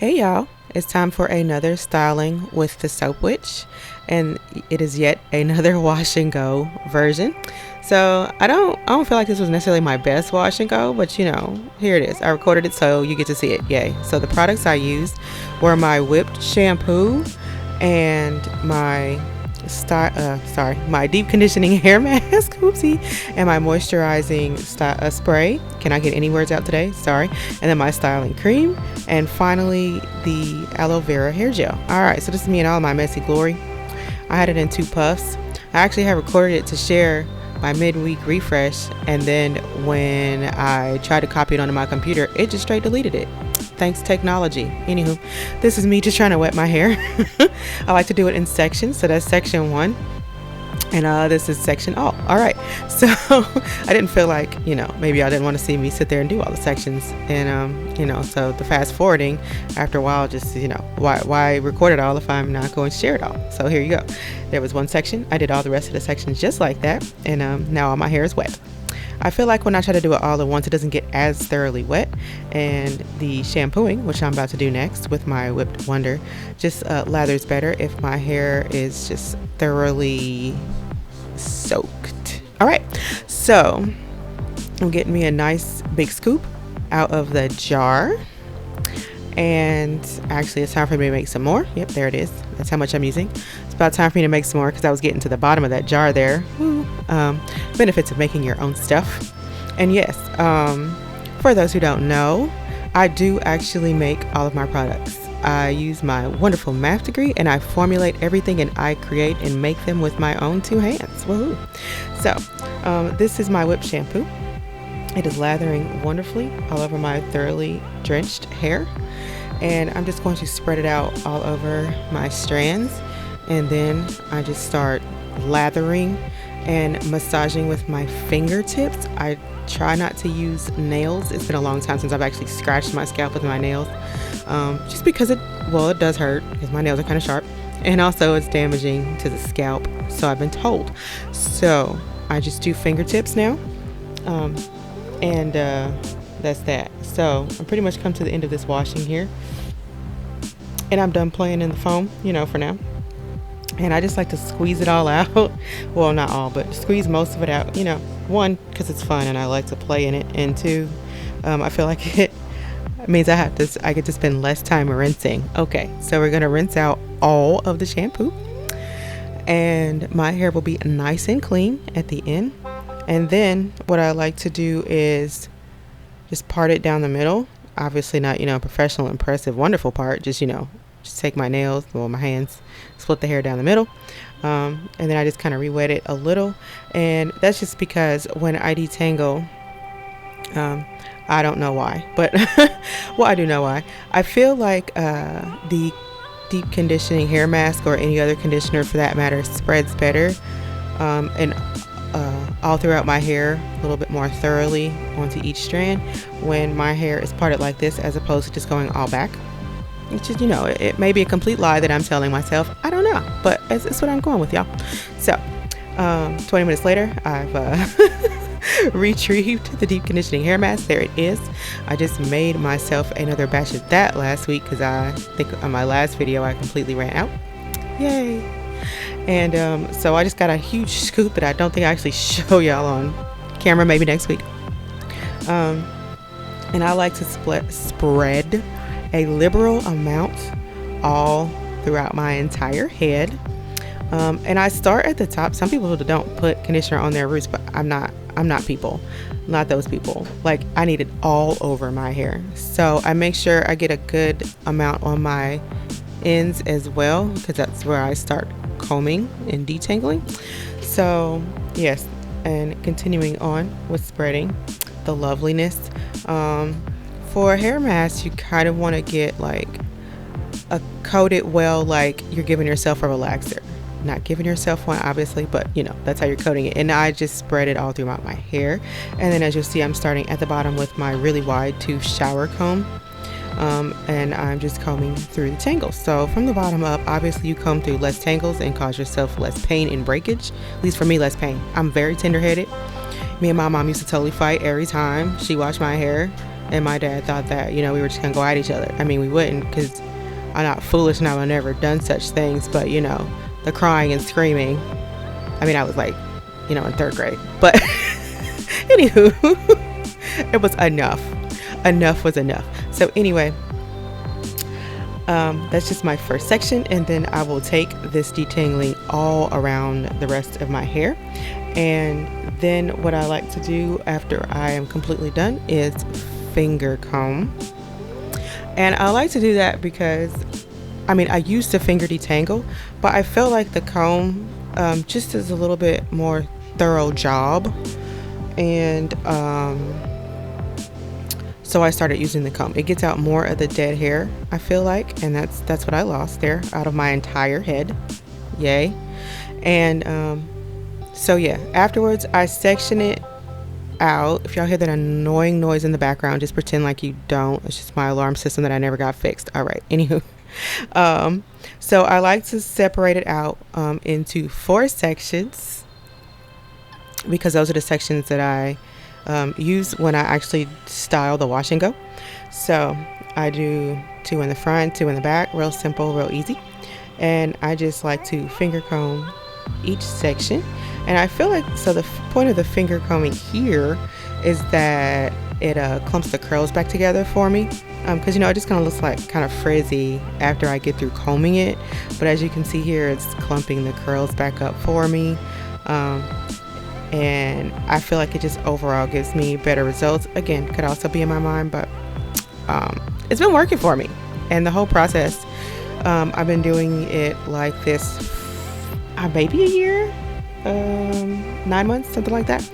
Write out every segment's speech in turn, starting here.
Hey y'all, it's time for another styling with the Soap Witch, and it is yet another wash and go version. So I don't feel like this was necessarily my best wash and go, but here it is. I recorded it so you get to see it. Yay. So the products I used were my whipped shampoo and my deep conditioning hair mask, oopsie, and my moisturizing spray. Can I get any words out today? Sorry. And then my styling cream, and finally the aloe vera hair gel. All right, so this is me in all my messy glory. I had it in 2 puffs. I actually have recorded it to share my midweek refresh, and then when I tried to copy it onto my computer, it just straight deleted it. Thanks technology. Anywho, this is me just trying to wet my hair. I like to do it in sections, so that's section 1, and this is section all right. So I didn't feel like maybe y'all didn't want to see me sit there and do all the sections, and so the fast forwarding after a while, just why record it all if I'm not going to share it all. So here you go. There was one section, I did all the rest of the sections just like that, and now all my hair is wet. I feel like when I try to do it all at once, it doesn't get as thoroughly wet, and the shampooing, which I'm about to do next with my Whipped Wonder, just lathers better if my hair is just thoroughly soaked. All right, so I'm getting me a nice big scoop out of the jar, and actually it's time for me to make some more. Yep, there it is. That's how much I'm using. It's about time for me to make some more because I was getting to the bottom of that jar there. Benefits of making your own stuff. And yes, for those who don't know, I do actually make all of my products. I use my wonderful math degree, and I formulate everything, and I create and make them with my own 2 hands. Woohoo! So this is my whipped shampoo. It is lathering wonderfully all over my thoroughly drenched hair, and I'm just going to spread it out all over my strands, and then I just start lathering and massaging with my fingertips. I try not to use nails. It's been a long time since I've actually scratched my scalp with my nails, just because it does hurt because my nails are kind of sharp, and also it's damaging to the scalp, so I've been told. So I just do fingertips now, and that's that. So I'm pretty much come to the end of this washing here, and I'm done playing in the foam, for now. And I just like to squeeze it all out. Well, not all, but squeeze most of it out. One, because it's fun and I like to play in it, and 2, I feel like it means I get to spend less time rinsing. Okay, so we're gonna rinse out all of the shampoo, and my hair will be nice and clean at the end. And then what I like to do is just part it down the middle. Obviously not, professional, impressive, wonderful part. Just take my nails, my hands, split the hair down the middle. And then I just kind of re-wet it a little. And that's just because when I detangle, I don't know why, but well, I do know why. I feel like the deep conditioning hair mask, or any other conditioner for that matter, spreads better and all throughout my hair a little bit more thoroughly onto each strand when my hair is parted like this, as opposed to just going all back. Which is, it may be a complete lie that I'm telling myself. I don't know, but it's what I'm going with, y'all. So 20 minutes later, I've retrieved the deep conditioning hair mask. There it is. I just made myself another batch of that last week because I think on my last video I completely ran out. Yay! And so I just got a huge scoop that I don't think I actually show y'all on camera, maybe next week. And I like to spread a liberal amount all throughout my entire head. And I start at the top. Some people don't put conditioner on their roots, but I'm not those people. Like, I need it all over my hair. So I make sure I get a good amount on my ends as well, because that's where I start combing and detangling. So yes, and continuing on with spreading the loveliness. For a hair mask, you kind of want to get like coat it well, like you're giving yourself a relaxer. Not giving yourself one, obviously, but that's how you're coating it. And I just spread it all throughout my hair. And then as you'll see, I'm starting at the bottom with my really wide tooth shower comb. And I'm just combing through the tangles. So from the bottom up, obviously you comb through less tangles and cause yourself less pain and breakage. At least for me, less pain. I'm very tender-headed. Me and my mom used to totally fight every time she washed my hair. and my dad thought that, you know, we were just gonna go at each other. I mean, we wouldn't, because I'm not foolish and I've never done such things, but you know, the crying and screaming, I mean, I was like, you know, in 3rd grade, but anywho, it was enough. Enough was enough. So anyway, that's just my first section, and then I will take this detangling all around the rest of my hair. And then what I like to do after I am completely done is finger comb. And I like to do that because, I mean, I used to finger detangle, but I felt like the comb just is a little bit more thorough job. And so I started using the comb. It gets out more of the dead hair, I feel like, and that's what I lost there out of my entire head. Yay. And so yeah, afterwards I section it out. If y'all hear that annoying noise in the background, just pretend like you don't. It's just my alarm system that I never got fixed. All right, anywho. So I like to separate it out into 4 sections, because those are the sections that I use when I actually style the wash and go. So I do 2 in the front, 2 in the back, real simple, real easy. And I just like to finger comb each section. And I feel like, so the point of the finger combing here is that it clumps the curls back together for me, because you know, it just kind of looks like kind of frizzy after I get through combing it, but as you can see here, it's clumping the curls back up for me. And I feel like it just overall gives me better results. Again, could also be in my mind, but it's been working for me. And the whole process, I've been doing it like this maybe a year, 9 months, something like that.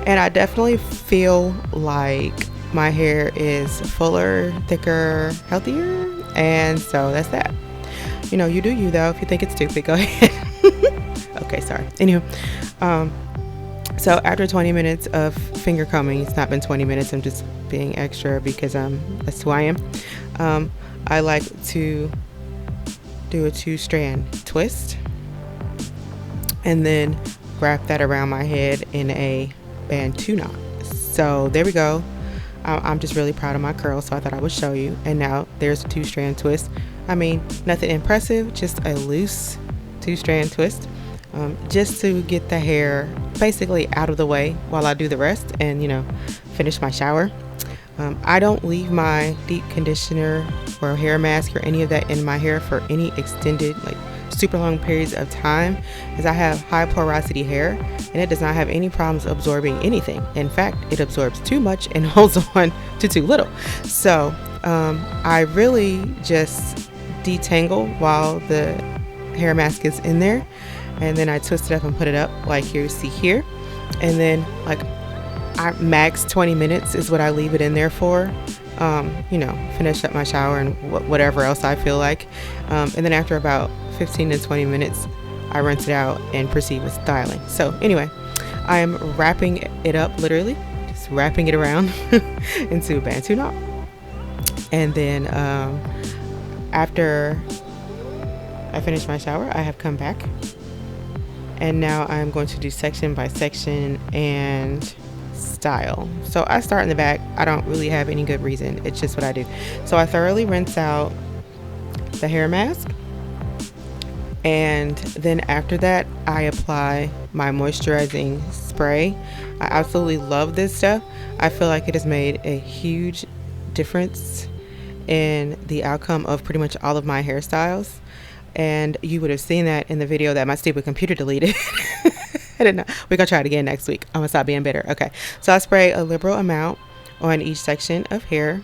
And I definitely feel like my hair is fuller, thicker, healthier. And so that's that. You know, you do you though. If you think it's stupid, go ahead. Okay, sorry. Anywho, so after 20 minutes of finger combing, it's not been 20 minutes, I'm just being extra because that's who I am. I like to do a 2-strand twist and then wrap that around my head in a Bantu knot. So there we go. I'm just really proud of my curls, so I thought I would show you. And now there's a 2-strand twist. I mean, nothing impressive, just a loose 2-strand twist, just to get the hair basically out of the way while I do the rest and, you know, finish my shower. I don't leave my deep conditioner or hair mask or any of that in my hair for any extended, like super long periods of time, as I have high porosity hair and it does not have any problems absorbing anything. In fact, it absorbs too much and holds on to too little. So I really just detangle while the hair mask is in there, and then I twist it up and put it up like you see here, and then like max 20 minutes is what I leave it in there for. You know, finish up my shower and whatever else I feel like, and then after about 15 to 20 minutes I rinse it out and proceed with styling. So anyway, I am wrapping it up, literally just wrapping it around into a Bantu knot, and then after I finish my shower, I have come back and now I'm going to do section by section and style. So I start in the back. I don't really have any good reason, it's just what I do. So I thoroughly rinse out the hair mask, and then after that I apply my moisturizing spray. I absolutely love this stuff. I feel like it has made a huge difference in the outcome of pretty much all of my hairstyles, and you would have seen that in the video that my stupid computer deleted. I didn't know. We're gonna try it again next week. I'm gonna stop being bitter. Okay, so I spray a liberal amount on each section of hair,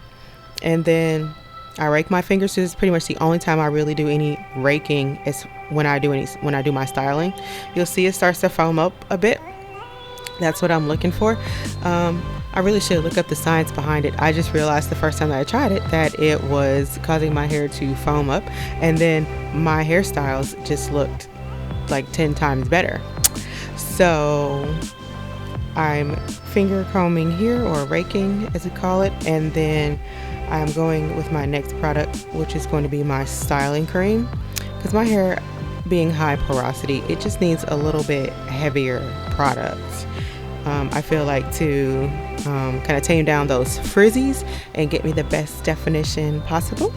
and then I rake my fingers. This is pretty much the only time I really do any raking, is when I do my styling. You'll see it starts to foam up a bit. That's what I'm looking for. I really should look up the science behind it. I just realized the first time that I tried it that it was causing my hair to foam up, and then my hairstyles just looked like 10 times better. So I'm finger combing here, or raking as we call it, and then I'm going with my next product, which is going to be my styling cream, because my hair being high porosity, it just needs a little bit heavier product. I feel like, to kind of tame down those frizzies and get me the best definition possible.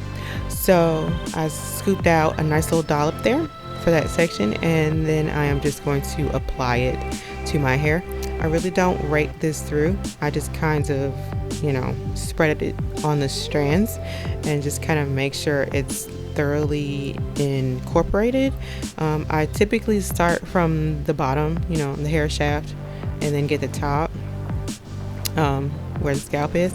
So I scooped out a nice little dollop there for that section, and then I am just going to apply it to my hair. I really don't rake this through. I just kind of, spread it on the strands and just kind of make sure it's thoroughly incorporated. I typically start from the bottom, the hair shaft, and then get the top where the scalp is.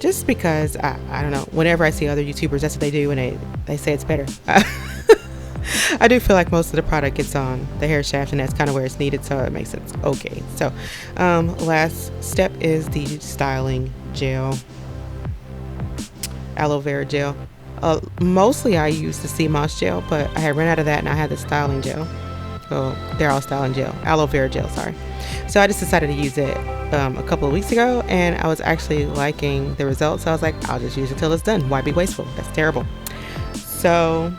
Just because I don't know, whenever I see other YouTubers, that's what they do, and they say it's better. I do feel like most of the product gets on the hair shaft, and that's kind of where it's needed, so it makes sense. Okay, so last step is the styling gel, aloe vera gel. Mostly I use the sea moss gel, but I had run out of that and I had the styling gel. Oh, they're all styling gel, aloe vera gel, sorry. So I just decided to use it a couple of weeks ago, and I was actually liking the results. So I was like, I'll just use it till it's done. Why be wasteful? That's terrible. So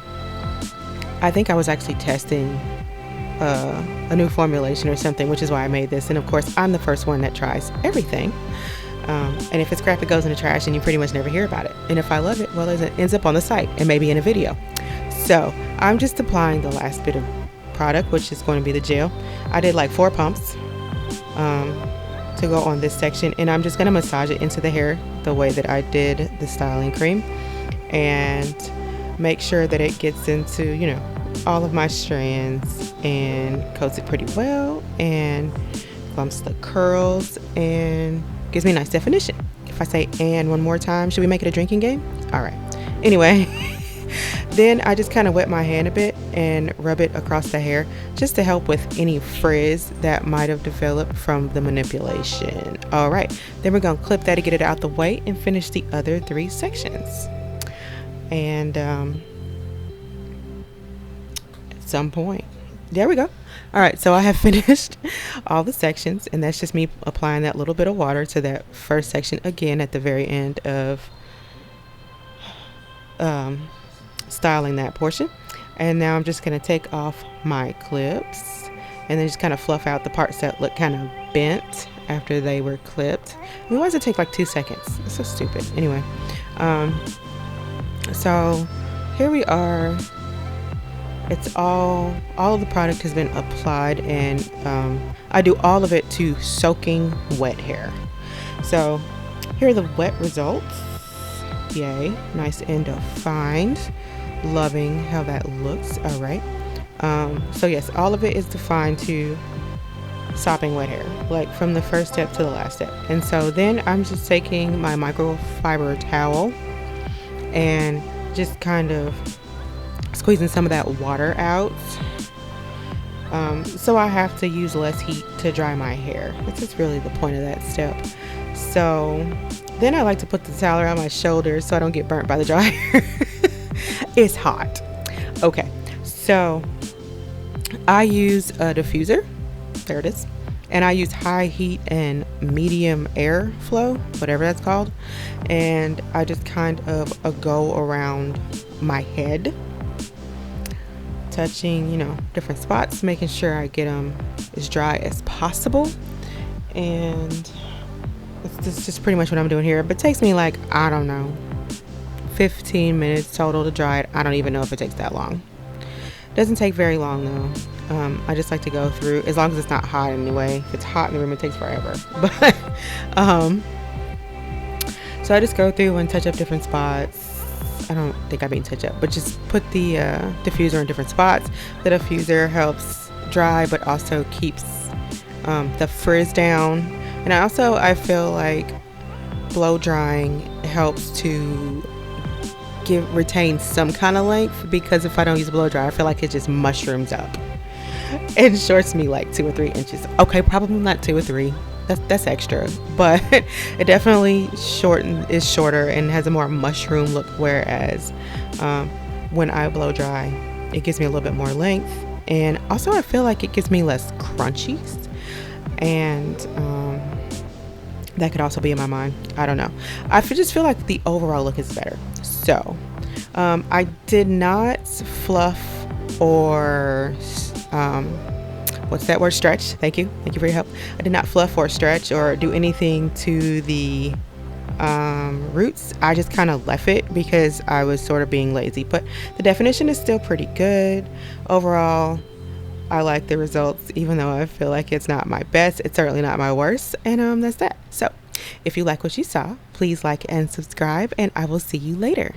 I think I was actually testing a new formulation or something, which is why I made this. And of course, I'm the first one that tries everything. And if it's crap, it goes in the trash and you pretty much never hear about it. And if I love it, well, it ends up on the site and maybe in a video. So I'm just applying the last bit of product, which is going to be the gel. I did like 4 pumps to go on this section, and I'm just going to massage it into the hair the way that I did the styling cream, and make sure that it gets into, all of my strands and coats it pretty well and clumps the curls and gives me a nice definition. If I say "and" one more time, should we make it a drinking game? All right. Anyway, then I just kind of wet my hand a bit and rub it across the hair just to help with any frizz that might have developed from the manipulation. All right. Then we're going to clip that to get it out the way and finish the other 3 sections. And at some point, there we go. All right, so I have finished all the sections, and that's just me applying that little bit of water to that first section again at the very end of styling that portion. And now I'm just going to take off my clips and then just kind of fluff out the parts that look kind of bent after they were clipped. Why does it take like 2 seconds? It's so stupid. Anyway, so here we are. It's all of the product has been applied, and I do all of it to soaking wet hair. So here are the wet results. Yay, nice and defined. Loving how that looks. All right. So yes, all of it is defined to sopping wet hair, like from the first step to the last step. And so then I'm just taking my microfiber towel and just kind of squeezing some of that water out. So I have to use less heat to dry my hair. That's just really the point of that step. So then I like to put the towel around my shoulders so I don't get burnt by the dryer. It's hot. Okay, so I use a diffuser. There it is. And I use high heat and medium air flow, whatever that's called. And I just kind of go around my head, touching, different spots, making sure I get them as dry as possible. And it's just pretty much what I'm doing here. But it takes me like, I don't know, 15 minutes total to dry it. I don't even know if it takes that long. It doesn't take very long though. I just like to go through, as long as it's not hot anyway. If it's hot in the room, it takes forever. But so I just go through and touch up different spots. I don't think I mean touch up, but just put the diffuser in different spots. The diffuser helps dry, but also keeps the frizz down. And I feel like blow drying helps to retain some kind of length, because if I don't use blow dry, I feel like it just mushrooms up and shorts me like 2 or 3 inches. Okay, probably not 2 or 3. That's extra, but it definitely is shorter and has a more mushroom look. Whereas when I blow dry, it gives me a little bit more length, and also I feel like it gives me less crunchies, and that could also be in my mind. I don't know. I just feel like the overall look is better. So I did not fluff or what's that word, stretch. Thank you for your help. I did not fluff or stretch or do anything to the roots. I just kind of left it because I was sort of being lazy, but the definition is still pretty good overall. I like the results, even though I feel like it's not my best. It's certainly not my worst, and that's that. So if you like what you saw, please like and subscribe, and I will see you later.